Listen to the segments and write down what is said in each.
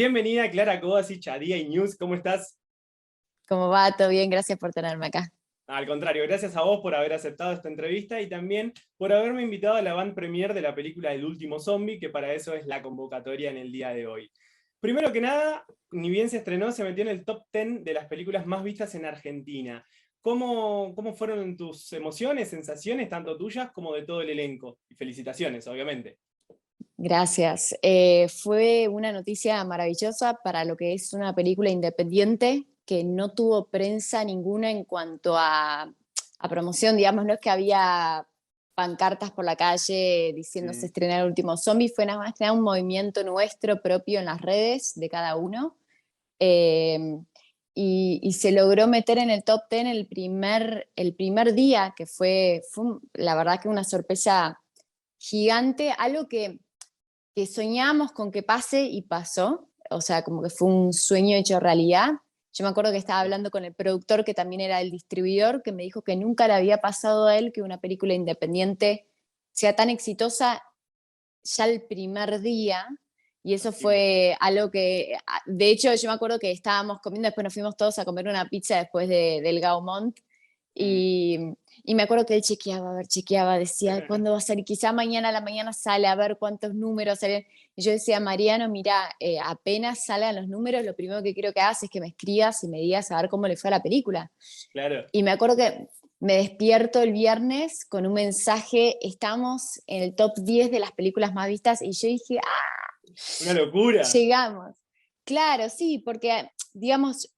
Bienvenida Clara Kovacic a Día y News, ¿cómo estás? ¿Cómo va? ¿Todo bien? Gracias por tenerme acá. Al contrario, gracias a vos por haber aceptado esta entrevista y también por haberme invitado a la van premier de la película El último zombie, que para eso es la convocatoria en el día de hoy. Primero que nada, ni bien se estrenó, se metió en el top 10 de las películas más vistas en Argentina. ¿Cómo fueron tus emociones, sensaciones, tanto tuyas como de todo el elenco? Y felicitaciones, obviamente. Gracias. Fue una noticia maravillosa para lo que es una película independiente que no tuvo prensa ninguna en cuanto a promoción, digamos, no es que había pancartas por la calle diciendo se Mm, estrena el último zombie, fue nada más que nada un movimiento nuestro propio en las redes de cada uno. eh, y se logró meter en el top 10 el primer día, que la verdad que una sorpresa gigante, algo que soñamos con que pase y pasó, o sea, como que fue un sueño hecho realidad. Yo me acuerdo que estaba hablando con el productor, que también era el distribuidor, que me dijo que nunca le había pasado a él que una película independiente sea tan exitosa ya el primer día, y eso imagino. fue algo que, de hecho, yo me acuerdo que estábamos comiendo, después nos fuimos todos a comer una pizza después del Gaumont, Mm. y, y me acuerdo que él chequeaba, a ver, chequeaba, decía, ¿cuándo va a salir? Quizá mañana a la mañana sale, a ver cuántos números salen. Y yo decía, Mariano, mira, apenas salgan los números, lo primero que quiero que hagas es que me escribas y me digas a ver cómo le fue a la película. Claro, Y me acuerdo que me despierto el viernes con un mensaje, estamos en el top 10 de las películas más vistas, y yo dije, ¡ah! una locura. Llegamos. Claro, sí, porque, digamos,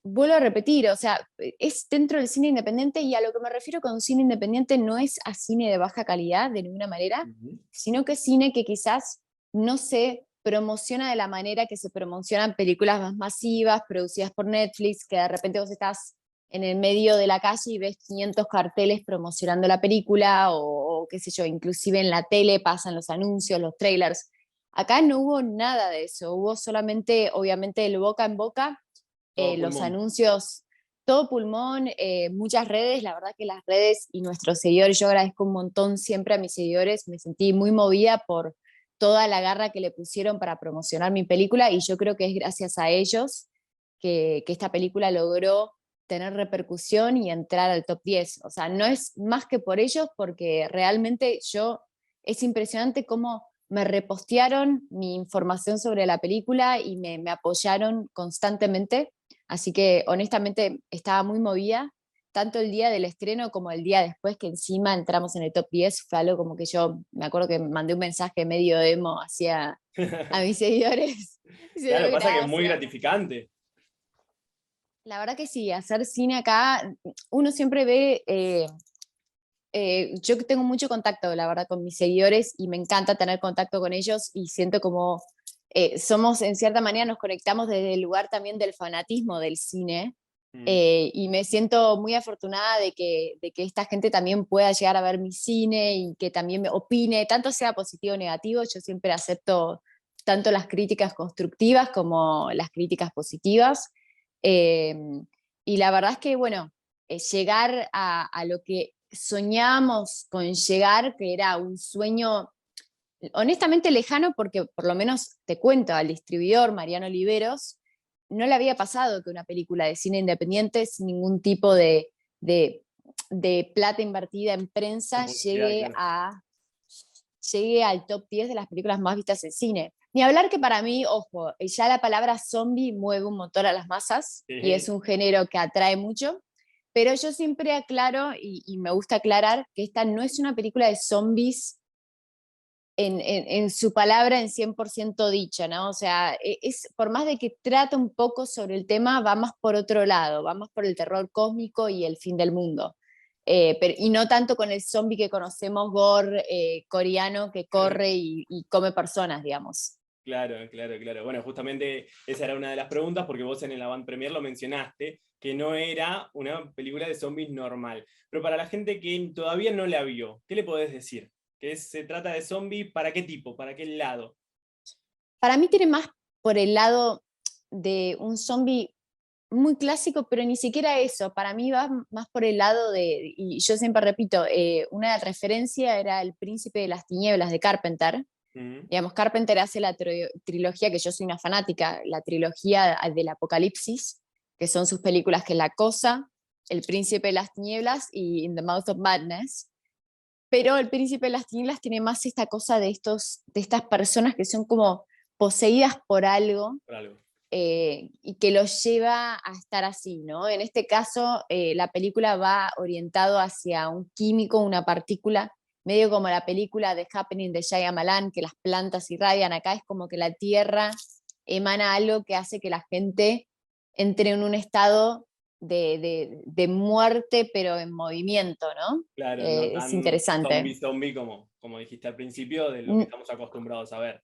vuelvo a repetir, o sea, es dentro del cine independiente, y a lo que me refiero con cine independiente no es a cine de baja calidad de ninguna manera, Ujú. sino que es cine que quizás no se promociona de la manera que se promocionan películas más masivas, producidas por Netflix, que de repente vos estás en el medio de la calle y ves 500 carteles promocionando la película, o qué sé yo, inclusive en la tele pasan los anuncios, los trailers. Acá no hubo nada de eso, hubo solamente, obviamente, el boca en boca, Todo los pulmón. anuncios, todo pulmón, muchas redes, la verdad que las redes y nuestros seguidores, yo agradezco un montón siempre a mis seguidores, me sentí muy movida por toda la garra que le pusieron para promocionar mi película, y yo creo que es gracias a ellos que esta película logró tener repercusión y entrar al top 10. O sea, no es más que por ellos, porque realmente es impresionante cómo me repostearon mi información sobre la película y me apoyaron constantemente. Así que honestamente estaba muy movida, tanto el día del estreno como el día después, que encima entramos en el top 10. Fue algo como que yo me acuerdo que mandé un mensaje medio emo hacia a mis seguidores diciendo Claro, pasa que es muy gracias. gratificante. La verdad que sí, hacer cine acá, uno siempre ve, yo tengo mucho contacto, la verdad, con mis seguidores, y me encanta tener contacto con ellos, y siento como somos, en cierta manera, nos conectamos desde el lugar también del fanatismo del cine, Mm. y me siento muy afortunada de que esta gente también pueda llegar a ver mi cine y que también me opine, tanto sea positivo o negativo. Yo siempre acepto tanto las críticas constructivas como las críticas positivas. Eh, y la verdad es que, bueno, llegar a lo que soñábamos con llegar, que era un sueño honestamente lejano, porque por lo menos te cuento, al distribuidor Mariano Oliveros no le había pasado que una película de cine independiente sin ningún tipo de, de plata invertida en En prensa publicidad, claro. llegue al top 10 de las películas más vistas en cine. Ni hablar que para mí, ojo, ya la palabra zombie mueve un motor a las masas y es Sí, un género que atrae mucho, pero yo siempre aclaro, y me gusta aclarar, que esta no es una película de zombies en su palabra en 100% dicha, ¿no? O sea, por más de que trata un poco sobre el tema, va más por otro lado, va más por el terror cósmico y el fin del mundo. Y no tanto con el zombie que conocemos, gore, coreano, que corre y come personas, digamos. claro, claro, claro. Bueno, justamente esa era una de las preguntas, porque vos en el Avant Premier lo mencionaste, que no era una película de zombies normal. Pero para la gente que todavía no la vio, ¿qué le podés decir? Se trata de zombie, ¿para qué tipo? ¿Para qué lado? Para mí tiene más por el lado de un zombie muy clásico, pero ni siquiera eso. Para mí va más por el lado de, y yo siempre repito, una referencia era El Príncipe de las Tinieblas de Carpenter, Mm, Digamos, Carpenter hace la trilogía, que yo soy una fanática, la trilogía del Apocalipsis, que son sus películas que es La Cosa, El Príncipe de las Tinieblas y In the Mouth of Madness. Pero El Príncipe de las Tinieblas tiene más esta cosa de estas personas que son como poseídas por algo, por algo. y que los lleva a estar así, ¿no? En este caso, la película va orientado hacia un químico, una partícula, medio como la película The Happening de Shyamalan, que las plantas irradian. Acá es como que la tierra emana algo que hace que la gente entre en un estado de muerte, pero en movimiento, ¿no? Claro, no Es tan interesante. zombie como dijiste al principio, de lo que estamos acostumbrados a ver.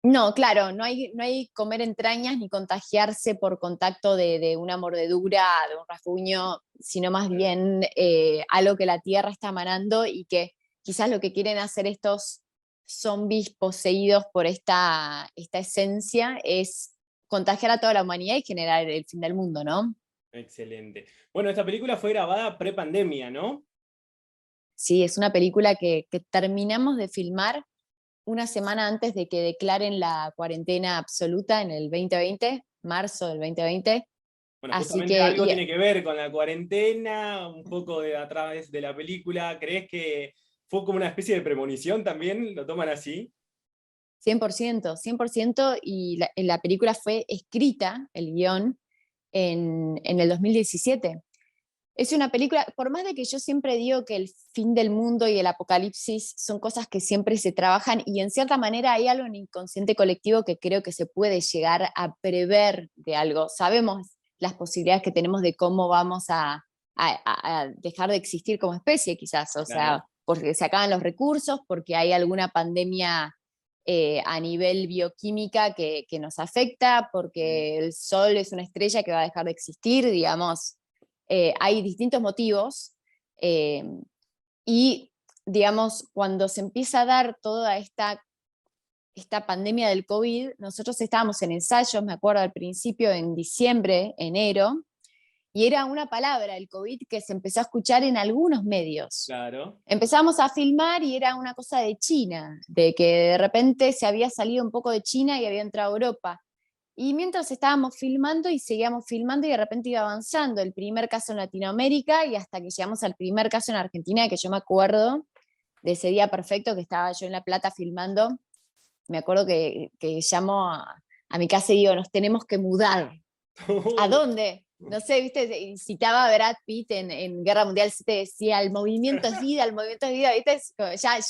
No, claro, no hay comer entrañas ni contagiarse por contacto de una mordedura, de un rasguño, sino más bien algo que la tierra está emanando y que quizás lo que quieren hacer estos zombies poseídos por esta esencia es contagiar a toda la humanidad y generar el fin del mundo, ¿no? Excelente. Bueno, esta película fue grabada pre-pandemia, ¿no? Sí, es una película que terminamos de filmar una semana antes de que declaren la cuarentena absoluta en el 2020, marzo del 2020. Bueno, Así justamente que, algo tiene que ver con la cuarentena, un poco de a través de la película. ¿Crees que fue como una especie de premonición también? ¿Lo toman así? 100%, 100%, y la película fue escrita, el guión, en el 2017. Es una película, por más de que yo siempre digo que el fin del mundo y el apocalipsis son cosas que siempre se trabajan y en cierta manera hay algo en el inconsciente colectivo que creo que se puede llegar a prever de algo. Sabemos las posibilidades que tenemos de cómo vamos a dejar de existir como especie quizás, o Claro. sea, porque se acaban los recursos, porque hay alguna pandemia a nivel bioquímica que nos afecta, Mm. porque el Sol es una estrella que va a dejar de existir, digamos. Hay distintos motivos, eh, y, digamos, cuando se empieza a dar toda esta pandemia del COVID, nosotros estábamos en ensayos, me acuerdo al principio, en diciembre, enero, y era una palabra, el COVID, que se empezó a escuchar en algunos medios. Claro. Empezamos a filmar y era una cosa de China, de que de repente se había salido un poco de China y había entrado a Europa. Y mientras estábamos filmando y seguíamos filmando y de repente iba avanzando el primer caso en Latinoamérica y hasta que llegamos al primer caso en Argentina, que yo me acuerdo de ese día perfecto que estaba yo en La Plata filmando. Me acuerdo que llamo a mi casa y digo, nos tenemos que mudar. ¿A dónde? No sé, viste, y citaba a Brad Pitt en Guerra Mundial Z, decía, el movimiento es vida, el movimiento es vida, viste,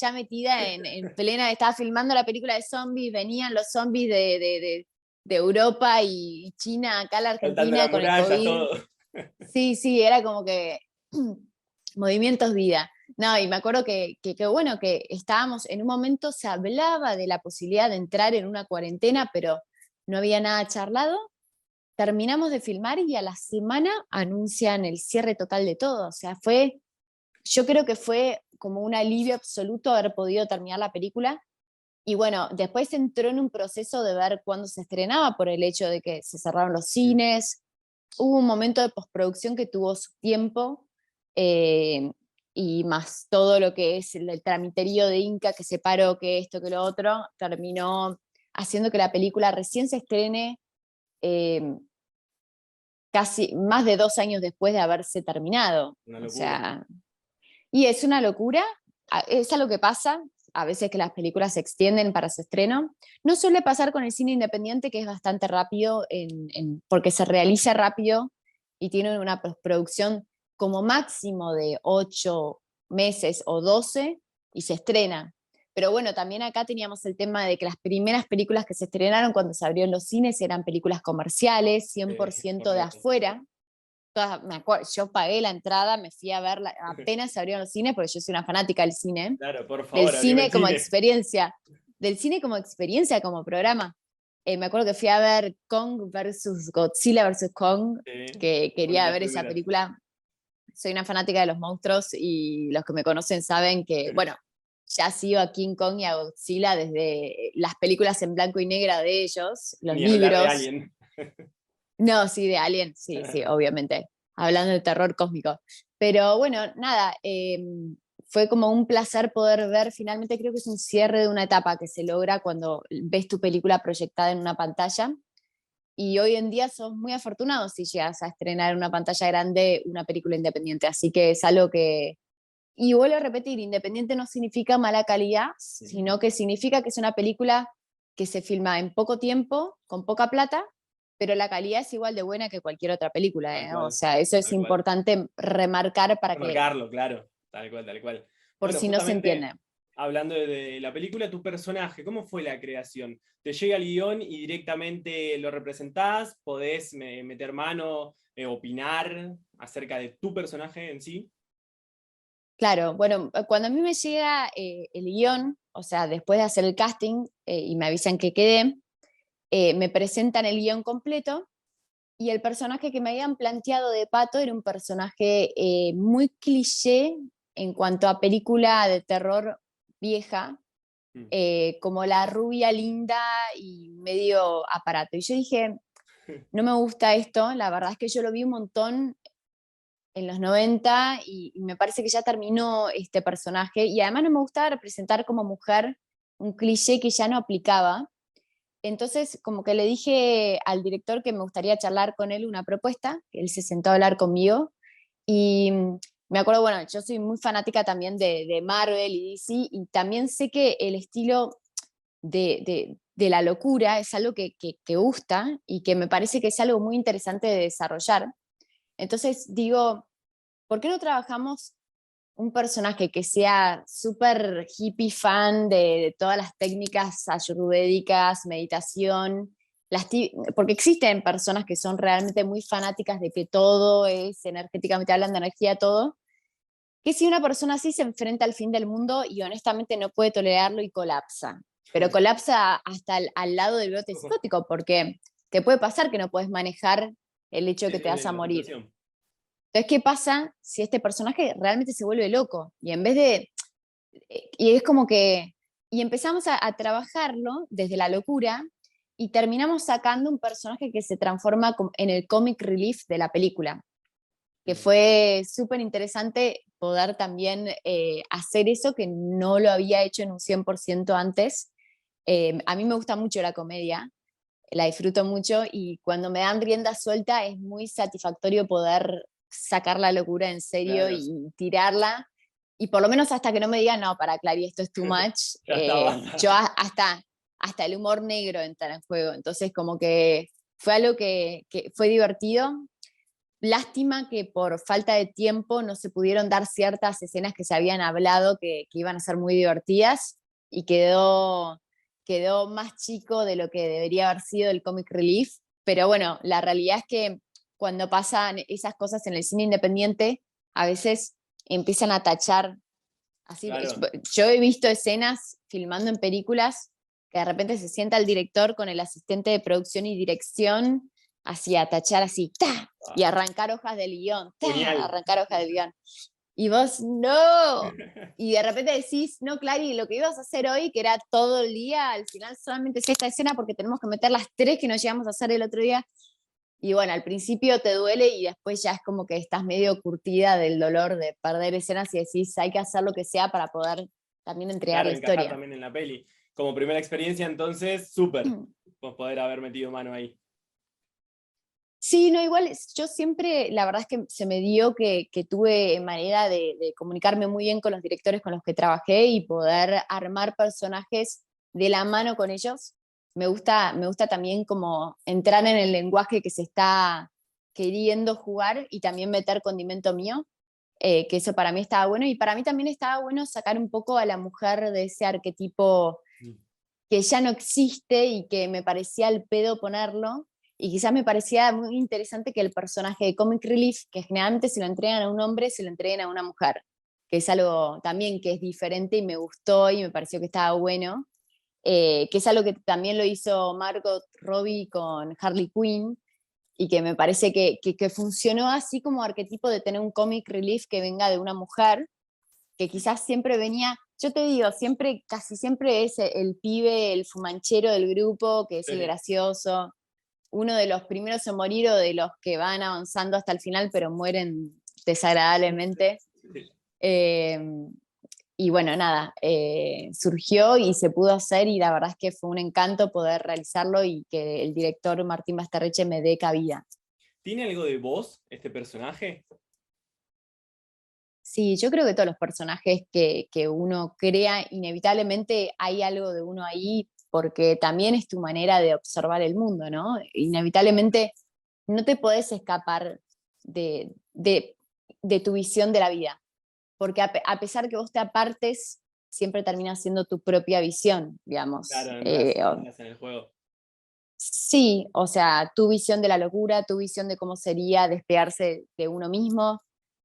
ya metida en plena, estaba filmando la película de zombies, venían los zombies de Europa y China acá a la Saltando la Argentina con el muralla, COVID. todo. Sí, sí, era como que movimientos vida. No, y me acuerdo que bueno, que estábamos, en un momento se hablaba de la posibilidad de entrar en una cuarentena, pero no había nada charlado. Terminamos de filmar y a la semana anuncian el cierre total de todo. O sea, yo creo que fue como un alivio absoluto haber podido terminar la película. Y bueno, después entró en un proceso de ver cuándo se estrenaba por el hecho de que se cerraron los cines. Hubo un momento de postproducción que tuvo su tiempo, eh, y más todo lo que es el tramiterío de Inca que separó que esto, que lo otro, terminó haciendo que la película recién se estrene, eh, casi más de 2 años después de haberse terminado. Una O locura. sea, y es una locura, es algo que pasa, a veces que las películas se extienden para su estreno. No suele pasar con el cine independiente, que es bastante rápido, porque se realiza rápido y tiene una postproducción como máximo de 8 meses o 12 y se estrena. Pero bueno, también acá teníamos el tema de que las primeras películas que se estrenaron cuando se abrieron los cines eran películas comerciales, 100% de Correcto. afuera. Me acuerdo, yo pagué la entrada, me fui a verla, apenas se abrieron los cines, porque yo soy una fanática Claro, por del favor, abrime el cine como cine. experiencia, del cine como experiencia, como programa. Me acuerdo que fui a ver Kong versus Godzilla versus Kong, Sí, que como quería las ver esa primeras. película. Soy una fanática de los monstruos y los que me conocen saben que, bueno, ya sigo a King Kong y a Godzilla desde las películas en blanco y negro de ellos, los Ni hablar de libros. Alien. No, sí, de Alien, sí, sí, obviamente. Hablando de terror cósmico. Pero bueno, nada, fue como un placer poder ver, finalmente creo que es un cierre de una etapa que se logra cuando ves tu película proyectada en una pantalla. Y hoy en día sos muy afortunado si llegas a estrenar en una pantalla grande una película independiente. Así que es algo que, y vuelvo a repetir, independiente no significa mala calidad, sino que significa que es una película que se filma en poco tiempo, con poca plata, pero la calidad es igual de buena que cualquier otra película, Tal ¿eh? O cual, sea, eso es tal cual. importante remarcar para que, Remarcarlo, claro, tal cual, tal cual. por Bueno, si no se justamente entiende. hablando de la película, tu personaje, ¿cómo fue la creación? ¿Te llega el guión y directamente lo representás? ¿Podés meter mano, opinar acerca de tu personaje en sí? Claro, bueno, cuando a mí me llega el guión, o sea, después de hacer el casting y me avisan que quedé, me presentan el guión completo y el personaje que me habían planteado de Pato era un personaje muy cliché en cuanto a película de terror vieja, Mm. como la rubia linda y medio aparato. Y yo dije, no me gusta esto, la verdad es que yo lo vi un montón en los 90 y me parece que ya terminó este personaje y además no me gustaba representar como mujer un cliché que ya no aplicaba. Entonces, como que le dije al director que me gustaría charlar con él una propuesta, que él se sentó a hablar conmigo y me acuerdo, bueno, yo soy muy fanática también de Marvel y DC y también sé que el estilo de la locura es algo que gusta y que me parece que es algo muy interesante de desarrollar. Entonces digo, ¿por qué no trabajamos un personaje que sea súper hippie fan de todas las técnicas ayurvédicas, meditación? Porque existen personas que son realmente muy fanáticas de que todo es energéticamente hablando, energía, todo. Que si una persona así se enfrenta al fin del mundo y honestamente no puede tolerarlo y colapsa, pero colapsa hasta al lado del brote psicótico, porque te puede pasar que no puedes manejar el hecho de que te vas a La morir. situación. Entonces, ¿qué pasa si este personaje realmente se vuelve loco? Y en vez de, y es como que, y empezamos a trabajarlo desde la locura y terminamos sacando un personaje que se transforma en el comic relief de la película, que Mm. fue súper interesante poder también hacer eso que no lo había hecho en un 100% antes. A mí me gusta mucho la comedia, la disfruto mucho y cuando me dan rienda suelta es muy satisfactorio poder sacar la locura en serio Claro, y tirarla. Y por lo menos hasta que no me digan, no, para Clary, esto es too much, ya está, yo basta. hasta el humor negro entra en juego. Entonces como que fue algo que fue divertido. Lástima que por falta de tiempo no se pudieron dar ciertas escenas que se habían hablado que iban a ser muy divertidas y quedó más chico de lo que debería haber sido el comic relief. Pero bueno, la realidad es que cuando pasan esas cosas en el cine independiente, a veces empiezan a tachar. Así, Claro. yo he visto escenas filmando en películas que de repente se sienta el director con el asistente de producción y dirección, así a tachar así, ¡ta! Y Ah, arrancar hojas del guión, ¡ta! puñal. Arrancar hojas del guión. Y vos, no. Y de repente decís, no, Clary, lo que ibas a hacer hoy, que era todo el día, al final solamente es esta escena porque tenemos que meter las tres que nos llegamos a hacer el otro día. Y bueno, al principio te duele y después ya es como que estás medio curtida del dolor de perder escenas y decís, hay que hacer lo que sea para poder también entregar Claro, la encajar historia. también en la peli. Como primera experiencia, entonces, súper. Vos poder haber metido mano ahí. Sí, no, igual yo siempre, la verdad es que se me dio que tuve manera de comunicarme muy bien con los directores con los que trabajé y poder armar personajes de la mano con ellos. Me gusta también como entrar en el lenguaje que se está queriendo jugar y también meter condimento mío, que eso para mí estaba bueno. Y para mí también estaba bueno sacar un poco a la mujer de ese arquetipo Mm. que ya no existe y que me parecía al pedo ponerlo. Y quizás me parecía muy interesante que el personaje de Comic Relief, que generalmente se lo entregan a un hombre, se lo entreguen a una mujer, que es algo también que es diferente y me gustó y me pareció que estaba bueno, que es algo que también lo hizo Margot Robbie con Harley Quinn y que me parece que funcionó así como arquetipo de tener un Comic Relief que venga de una mujer que quizás siempre venía, yo te digo, siempre, casi siempre es el pibe, el fumanchero del grupo, que es el Sí, gracioso, uno de los primeros en morir o de los que van avanzando hasta el final, pero mueren desagradablemente. sí. Eh, y bueno, nada, surgió y se pudo hacer y la verdad es que fue un encanto poder realizarlo y que el director Martín Basterreche me dé cabida. ¿Tiene algo de voz este personaje? Sí, yo creo que todos los personajes que uno crea, inevitablemente hay algo de uno ahí, porque también es tu manera de observar el mundo, ¿no? Inevitablemente no te podés escapar de tu visión de la vida, porque a pesar que vos te apartes, siempre termina siendo tu propia visión, digamos. Claro, entras en el juego. Sí, o sea, tu visión de la locura, tu visión de cómo sería despegarse de uno mismo.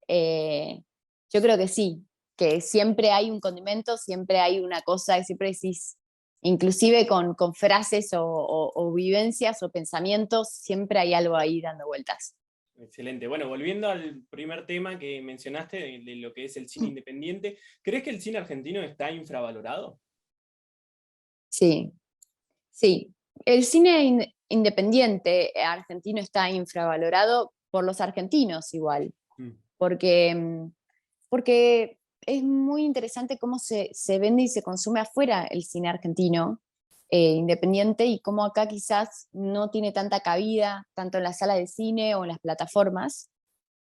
eh, yo creo que sí, que siempre hay un condimento, siempre hay una cosa, que siempre decís, inclusive con frases o vivencias o pensamientos, siempre hay algo ahí dando vueltas. Excelente. Bueno, volviendo al primer tema que mencionaste, de lo que es el cine independiente, ¿crees que el cine argentino está infravalorado? Sí, sí. El cine independiente argentino está infravalorado por los argentinos igual, Mm. porque porque es muy interesante cómo se vende y se consume afuera el cine argentino independiente y cómo acá quizás no tiene tanta cabida, tanto en la sala de cine o en las plataformas.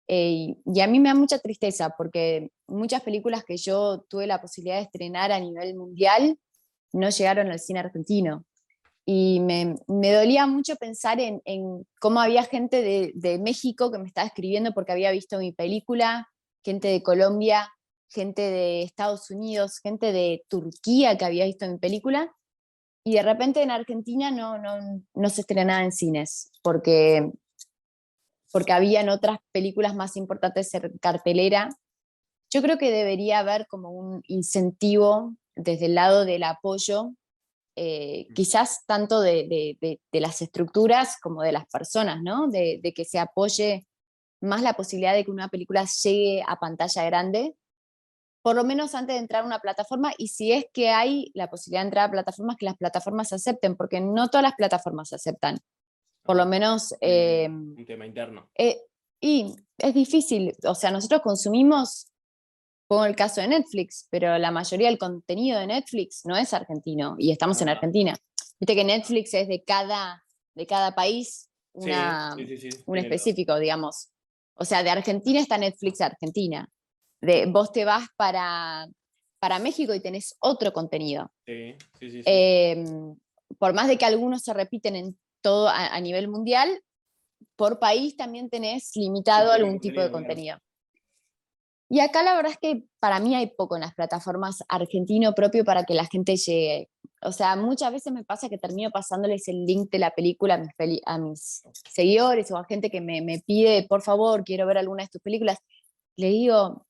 Y a mí me da mucha tristeza porque muchas películas que yo tuve la posibilidad de estrenar a nivel mundial no llegaron al cine argentino. Y me dolía mucho pensar en cómo había gente de México que me estaba escribiendo porque había visto mi película, gente de Colombia, gente de Estados Unidos, gente de Turquía que había visto mi película, y de repente en Argentina no se estrenaba en cines, porque habían otras películas más importantes en cartelera. Yo creo que debería haber como un incentivo desde el lado del apoyo quizás tanto de las estructuras como de las personas, ¿no? De que se apoye más la posibilidad de que una película llegue a pantalla grande, por lo menos antes de entrar a una plataforma, y si es que hay la posibilidad de entrar a plataformas, que las plataformas acepten, porque no todas las plataformas aceptan. Por lo Ah, menos, un tema interno. y es difícil, o sea, nosotros consumimos, pongo el caso de Netflix, pero la mayoría del contenido de Netflix no es argentino y estamos en Ah, Argentina. Viste que Netflix es de cada país sí, sí, sí, sí, un tiene los. específico, digamos. O sea, de Argentina está Netflix Argentina. Vos te vas para México y tenés otro contenido. Sí, sí, sí, sí. Eh, por más de que algunos se repiten en todo a nivel mundial, por país también tenés limitado Tipo de algún tipo de contenido, claro. contenido. Y acá la verdad es que para mí hay poco en las plataformas argentino propio para que la gente llegue. O sea, muchas veces me pasa que termino pasándoles el link de la película a mis seguidores o a gente que me pide, por favor, quiero ver alguna de tus películas. Le digo,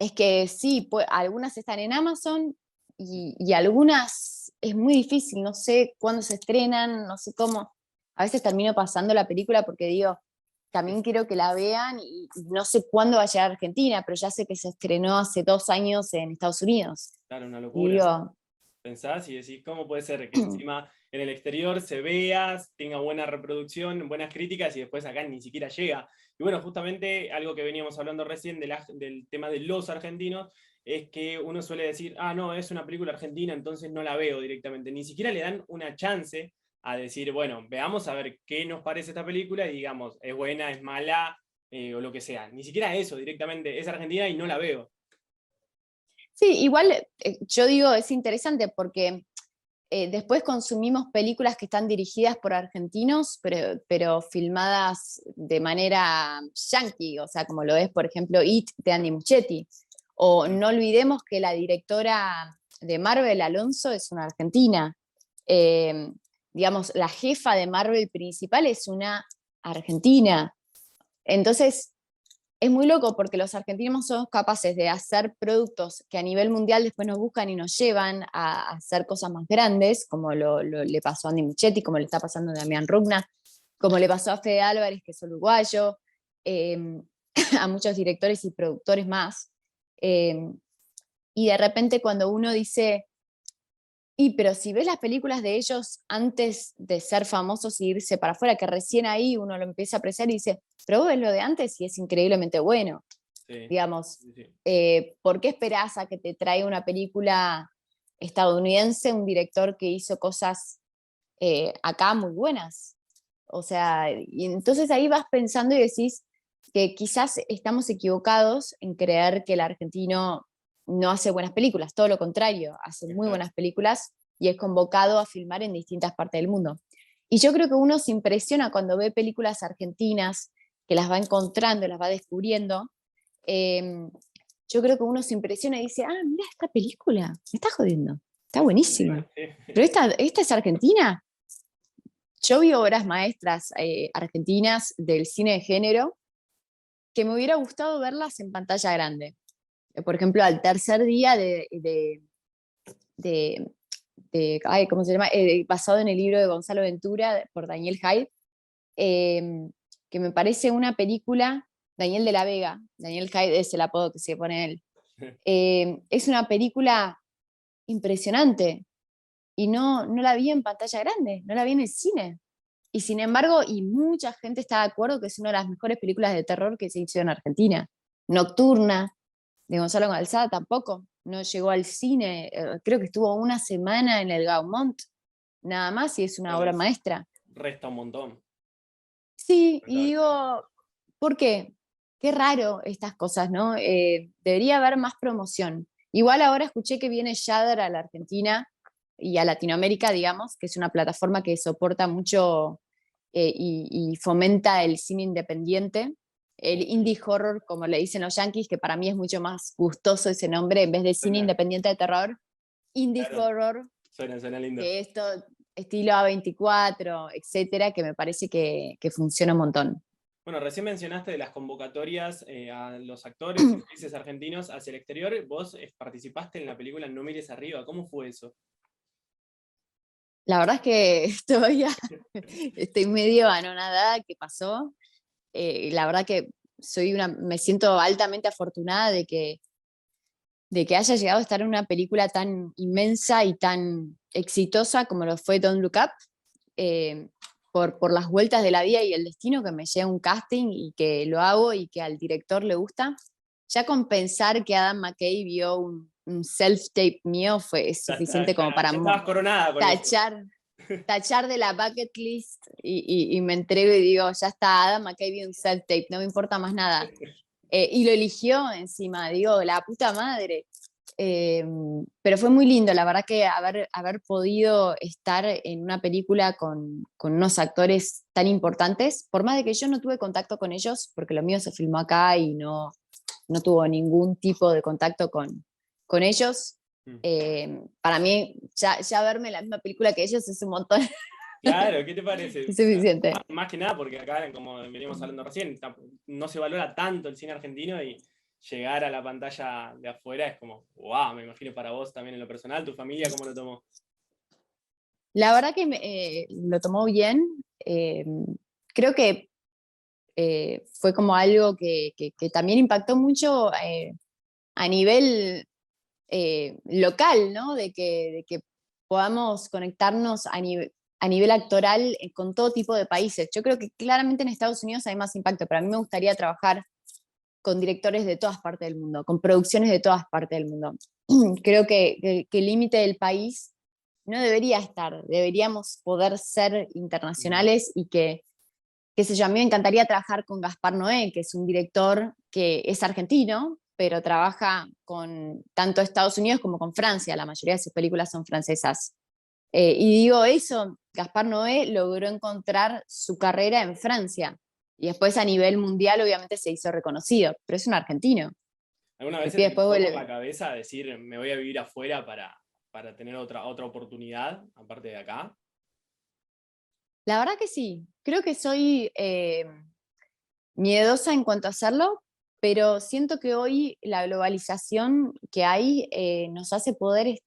es que sí, algunas están en Amazon y algunas es muy difícil, no sé cuándo se estrenan, no sé cómo. A veces termino pasando la película porque digo, también quiero que la vean y no sé cuándo va a llegar a Argentina, pero ya sé que se estrenó hace 2 años en Estados Unidos. Claro, una Y locura. digo, Pensás y decís, ¿cómo puede ser que encima en el exterior se vea, tenga buena reproducción, buenas críticas y después acá ni siquiera llega? Y bueno, justamente algo que veníamos hablando recién del tema de los argentinos, es que uno suele decir, ah, no, es una película argentina, entonces no la veo directamente. Ni siquiera le dan una chance a decir, bueno, veamos a ver qué nos parece esta película y digamos, es buena, es mala, o lo que sea. Ni siquiera eso directamente, es argentina y no la veo. sí, igual yo digo, es interesante porque después consumimos películas que están dirigidas por argentinos, pero filmadas de manera yankee, o sea, como lo es, por ejemplo, It de Andy Muschietti. O no olvidemos que la directora de Marvel, Alonso, es una argentina. Eh, digamos, la jefa de Marvel principal es una argentina. Entonces, es muy loco porque los argentinos somos capaces de hacer productos que a nivel mundial después nos buscan y nos llevan a hacer cosas más grandes, como le pasó a Andy Muschietti, como le está pasando a Damián Rugna, como le pasó a Fede Álvarez, que es uruguayo, eh, a muchos directores y productores más. Eh, y de repente cuando uno dice, pero si ves las películas de ellos antes de ser famosos y irse para afuera, que recién ahí uno lo empieza a apreciar y dice, pero vos ves lo de antes y es increíblemente bueno. Sí, digamos. sí, sí. ¿Por qué esperás a que te traiga una película estadounidense, un director que hizo cosas acá muy buenas? O sea, y entonces ahí vas pensando y decís que quizás estamos equivocados en creer que el argentino no hace buenas películas, todo lo contrario, hace muy Claro. buenas películas y es convocado a filmar en distintas partes del mundo. Y yo creo que uno se impresiona cuando ve películas argentinas, que las va encontrando, las va descubriendo. eh, yo creo que uno se impresiona y dice, ah, mira esta película, me está jodiendo, está buenísima. Pero esta es argentina. Yo vi obras maestras argentinas del cine de género que me hubiera gustado verlas en pantalla grande. Por ejemplo, Al tercer día de, ay, ¿cómo se llama? Basado en el libro de Gonzalo Ventura por Daniel Hyde, eh, que me parece una película, Daniel de la Vega, Daniel Hyde es el apodo que se pone él, es una película impresionante y no la vi en pantalla grande, no la vi en el cine. Y sin embargo, y mucha gente está de acuerdo que es una de las mejores películas de terror que se hizo en Argentina. Nocturna, de Gonzalo Calzada, tampoco. No llegó al cine, creo que estuvo una semana en el Gaumont, nada más, y es una obra Bueno, maestra. resta un montón. Sí, Resta y digo, ¿por qué? Qué raro estas cosas, ¿no? Debería haber más promoción. Igual ahora escuché que viene Shudder a la Argentina y a Latinoamérica, digamos, que es una plataforma que soporta mucho y fomenta el cine independiente, el indie horror, como le dicen los yankees, que para mí es mucho más gustoso ese nombre, en vez de cine Suena, independiente de terror, indie claro, horror, suena lindo. que esto, estilo A24, etcétera, que me parece que funciona un montón. Bueno, recién mencionaste de las convocatorias a los actores y actrices argentinos hacia el exterior. Vos participaste en la película No mires arriba. ¿Cómo fue eso? La verdad es que todavía estoy medio anonadada que pasó. La verdad que me siento altamente afortunada de que haya llegado a estar en una película tan inmensa y tan exitosa como lo fue Don't Look Up, eh, por las vueltas de la vida y el destino que me llega un casting y que lo hago y que al director le gusta. Ya con pensar que Adam McKay vio un self-tape mío es Ya, está, suficiente como para ya estabas coronada con eso. tachar, tachar de la bucket list y me entrego y digo, ya está, Adam McKay vio un self-tape, no me importa más nada. Y lo eligió encima, digo, la puta madre. Eh, pero fue muy lindo, la verdad que haber podido estar en una película con unos actores tan importantes, por más de que yo no tuve contacto con ellos, porque lo mío se filmó acá y no tuvo ningún tipo de contacto con ellos. Mm. Para mí, ya verme la misma película que ellos es un montón, Claro, ¿qué te parece? es suficiente. Más que nada porque acá, como veníamos hablando recién, no se valora tanto el cine argentino y llegar a la pantalla de afuera es como, wow, me imagino para vos también en lo personal, tu familia, ¿cómo lo tomó? La verdad que lo tomó bien. Creo que fue como algo que también impactó mucho a nivel local, ¿no? De que podamos conectarnos a nivel actoral con todo tipo de países. Yo creo que claramente en Estados Unidos hay más impacto, pero a mí me gustaría trabajar con directores de todas partes del mundo, con producciones de todas partes del mundo. Creo que el límite del país no debería estar, deberíamos poder ser Mm. internacionales y qué sé yo, a mí me encantaría trabajar con Gaspar Noé, que es un director que es argentino, pero trabaja con tanto Estados Unidos como con Francia, la mayoría de sus películas son francesas. Y digo eso, Gaspar Noé logró encontrar su carrera en Francia y después a nivel mundial obviamente se hizo reconocido, pero es un argentino. ¿Alguna vez El se te pibe después pasó por la vuelve. cabeza decir, me voy a vivir afuera para tener otra oportunidad, aparte de acá? La verdad que sí, creo que soy miedosa en cuanto a hacerlo, pero siento que hoy la globalización que hay nos hace poder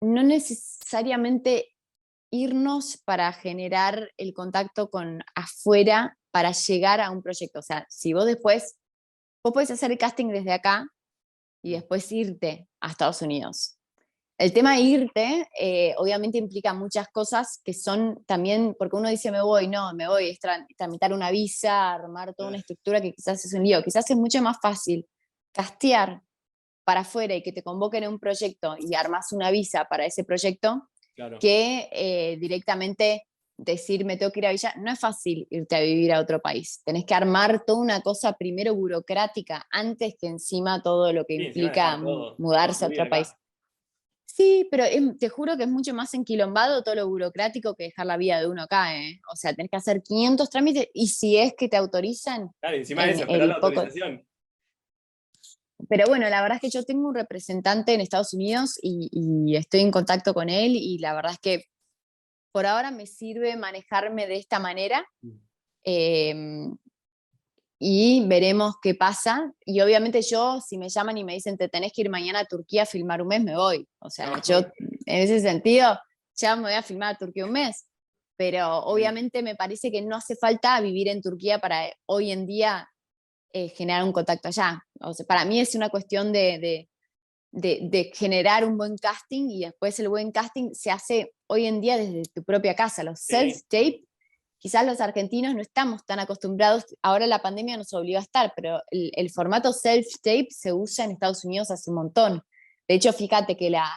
no necesariamente irnos para generar el contacto con afuera para llegar a un proyecto. O sea, si vos podés hacer el casting desde acá y Mm. después irte a Estados Unidos. El tema de irte, obviamente implica muchas cosas que son también, porque uno dice me voy, no, me voy, es tramitar una visa, armar toda una estructura que quizás es un lío, quizás es mucho más fácil castear para afuera y que te convoquen a un proyecto y armas una visa para ese proyecto, Claro. que directamente decir me tengo que ir a Villa. No es fácil irte a vivir a otro país. Tenés que armar toda una cosa primero burocrática antes que encima todo lo que Sí, encima implica dejar todo, toda mudarse tu a vida otro país. acá. Sí, pero te juro que es mucho más enquilombado todo lo burocrático que dejar la vida de uno acá, ¿eh? O sea, tenés que hacer 500 trámites y si es que te autorizan Claro, y encima de en eso, esperar la el poco. autorización. Pero bueno, la verdad es que yo tengo un representante en Estados Unidos y estoy en contacto con él y la verdad es que por ahora me sirve manejarme de esta manera. eh, y veremos qué pasa. Y obviamente yo, si me llaman y me dicen, te tenés que ir mañana a Turquía a filmar un mes, me voy. O sea, No, yo en ese sentido ya me voy a filmar a Turquía un mes. Pero obviamente me parece que no hace falta vivir en Turquía para hoy en día generar un contacto allá. O sea, para mí es una cuestión de generar un buen casting y después el buen casting se hace hoy en día desde tu propia casa. Los sí, self-tape, quizás los argentinos no estamos tan acostumbrados, ahora la pandemia nos obligó a estar, pero el formato self-tape se usa en Estados Unidos hace un montón. De hecho, fíjate que la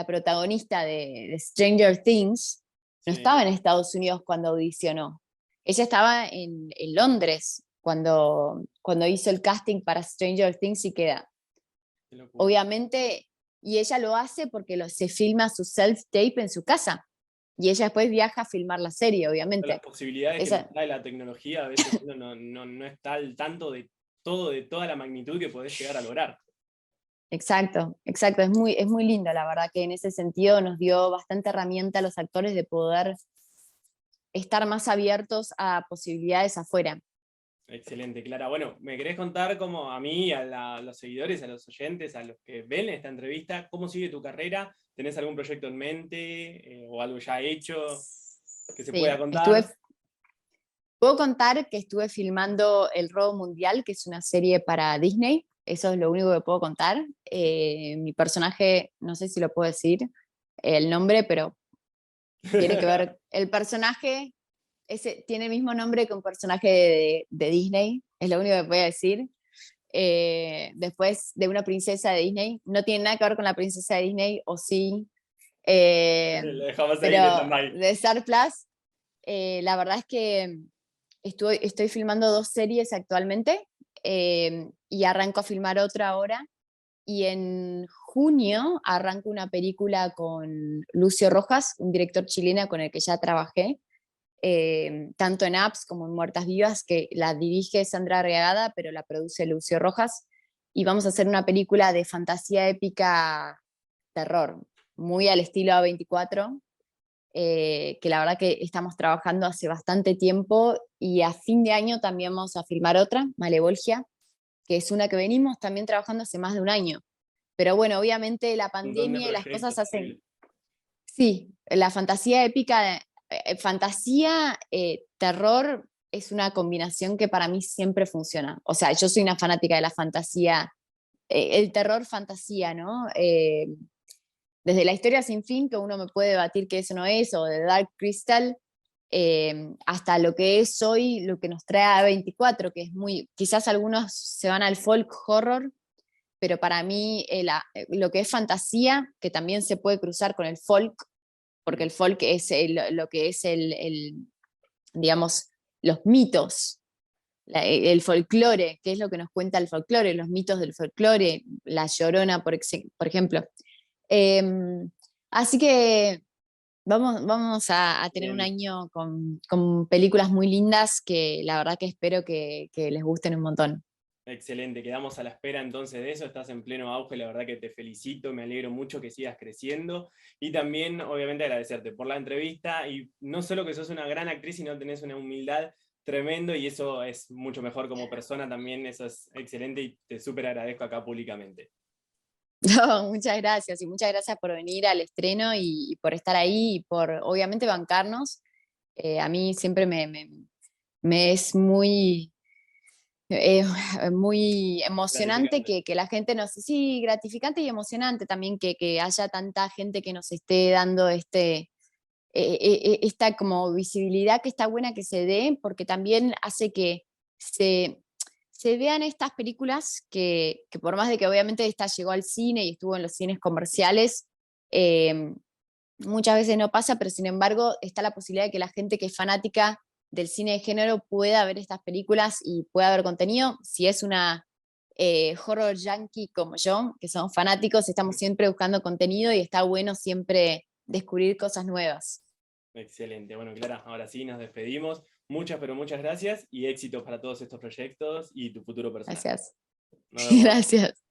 protagonista de Stranger Things no sí, estaba en Estados Unidos cuando audicionó. Ella estaba en Londres cuando hizo el casting para Stranger Things y queda. qué locura. Obviamente, y ella lo hace porque se filma su self-tape en su casa. Y ella después viaja a filmar la serie, Con las obviamente. posibilidades que nos Esa, trae la tecnología, a veces uno no está al tanto de todo, de toda la magnitud que podés llegar a lograr. exacto, exacto. Es muy lindo, la verdad, que en ese sentido nos dio bastante herramienta a los actores de poder estar más abiertos a posibilidades afuera. Excelente, Clara. Bueno, ¿me querés contar cómo a mí, a los seguidores, a los oyentes, a los que ven esta entrevista, cómo sigue tu carrera? ¿Tenés algún proyecto en mente o algo ya hecho que se pueda Sí, estuve. contar? Puedo contar que estuve filmando El Robo Mundial, que es una serie para Disney. Eso es lo único que puedo contar. Mi personaje, no sé si lo puedo decir el nombre, pero tiene que ver. El personaje tiene el mismo nombre que un personaje de Disney, es lo único que voy a decir. Después de una princesa de Disney. No tiene nada que ver con la princesa de Disney, o sí. Eh, Lo dejamos ahí en pero stand-by. de Star Plus, la verdad es que estoy filmando 2 series actualmente y arranco a filmar otra ahora. Y en junio arranco una película con Lucio Rojas, un director chileno con el que ya trabajé, tanto en Apps como en Muertas Vivas, que la dirige Sandra Arriagada, pero la produce Lucio Rojas. Y vamos a hacer una película de fantasía épica terror, muy al estilo A24, que la verdad que estamos trabajando hace bastante tiempo y a fin de año también vamos a filmar otra, Malevolgia, que es una que venimos también trabajando hace más de un año. Pero bueno, obviamente la Un montón de pandemia y las cosas proyectos, hacen, increíble. sí, la fantasía épica, fantasía, terror es una combinación que para mí siempre funciona. O sea, yo soy una fanática de la fantasía, el terror fantasía, ¿no? Desde la historia sin fin, que uno me puede debatir que eso no es, o de Dark Crystal, hasta lo que es hoy, lo que nos trae a 24, que es muy, quizás algunos se van al folk horror, pero para mí lo que es fantasía, que también se puede cruzar con el folk, porque el folk es lo que es digamos, los mitos, el folclore, que es lo que nos cuenta el folclore, los mitos del folclore, la Llorona, por ejemplo. Eh, Así que vamos a tener un Bien. año con películas muy lindas que la verdad que espero que les gusten un montón. Excelente, quedamos a la espera entonces de eso, estás en pleno auge, la verdad que te felicito, me alegro mucho que sigas creciendo y también obviamente agradecerte por la entrevista y no solo que sos una gran actriz, sino tenés una humildad tremendo y eso es mucho mejor como persona también, eso es excelente y te súper agradezco acá públicamente. No, muchas gracias y muchas gracias por venir al estreno y por estar ahí y por obviamente bancarnos. A mí siempre me es muy muy emocionante Gratificante. que la gente nos... Sí, gratificante y emocionante también que haya tanta gente que nos esté dando esta como visibilidad que está buena que se dé, porque también hace que se, se vean estas películas que por más de que obviamente esta llegó al cine y estuvo en los cines comerciales, eh, muchas veces no pasa, pero sin embargo está la posibilidad de que la gente que es fanática del cine de género pueda ver estas películas y pueda ver contenido. Si es una horror yankee como yo, que somos fanáticos, estamos siempre buscando contenido y está bueno siempre descubrir cosas nuevas. Excelente. Bueno, Clara, ahora sí nos despedimos. Muchas, pero muchas gracias y éxitos para todos estos proyectos y tu futuro personal. Gracias. Nos vemos. Gracias.